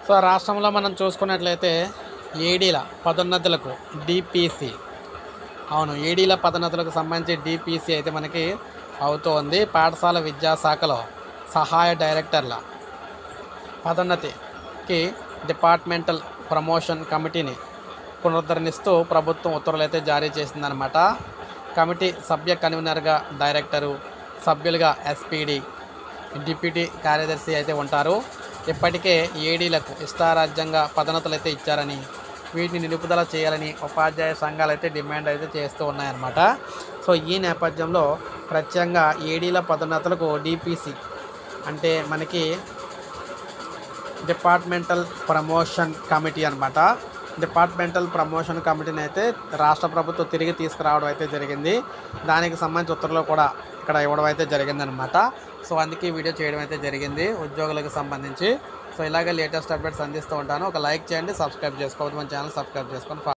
So రాష్ట్రంలో మనం చూసుకున్నట్లయితే ఏడీల పదోన్నతులకు డిపిసి, అవును ఏడీల పదోన్నతులకు సంబంధించి డిపిసి అయితే మనకి అవుతోంది. పాఠశాల విద్యాశాఖలో సహాయ డైరెక్టర్ల పదోన్నతికి డిపార్ట్మెంటల్ ప్రమోషన్ కమిటీని పునరుద్ధరణిస్తూ ప్రభుత్వం ఉత్తర్వులు అయితే జారీ చేసిందనమాట. కమిటీ సభ్య కన్వీనర్గా డైరెక్టరు, సభ్యులుగా ఎస్పీడి, డిప్యూటీ కార్యదర్శి అయితే ఉంటారు. ఇప్పటికే ఏడీలకు ఇష్టారాజ్యంగా పదోన్నతులు అయితే ఇచ్చారని, వీటిని నిలుపుదల చేయాలని ఉపాధ్యాయ సంఘాలు అయితే డిమాండ్ అయితే చేస్తూ ఉన్నాయన్నమాట. సో ఈ నేపథ్యంలో ప్రత్యేకంగా ఏడీల పదోన్నతులకు డిపిసి అంటే మనకి డిపార్ట్మెంటల్ ప్రమోషన్ కమిటీ అనమాట. డిపార్ట్మెంటల్ ప్రమోషన్ కమిటీని అయితే రాష్ట్ర ప్రభుత్వం తిరిగి తీసుకురావడం అయితే జరిగింది. దానికి సంబంధించి ఉత్తర్వులు కూడా ఇక్కడ ఇవ్వడం అయితే జరిగిందనమాట. సో అందుకే వీడియో చేయడం అయితే జరిగింది ఉద్యోగులకు సంబంధించి. సో ఇలాగే లేటెస్ట్ అప్డేట్స్ అందిస్తూ ఉంటాను. ఒక లైక్ చేయండి, సబ్స్క్రైబ్ చేసుకోవద్దు, మన ఛానల్ సబ్స్క్రైబ్ చేసుకొని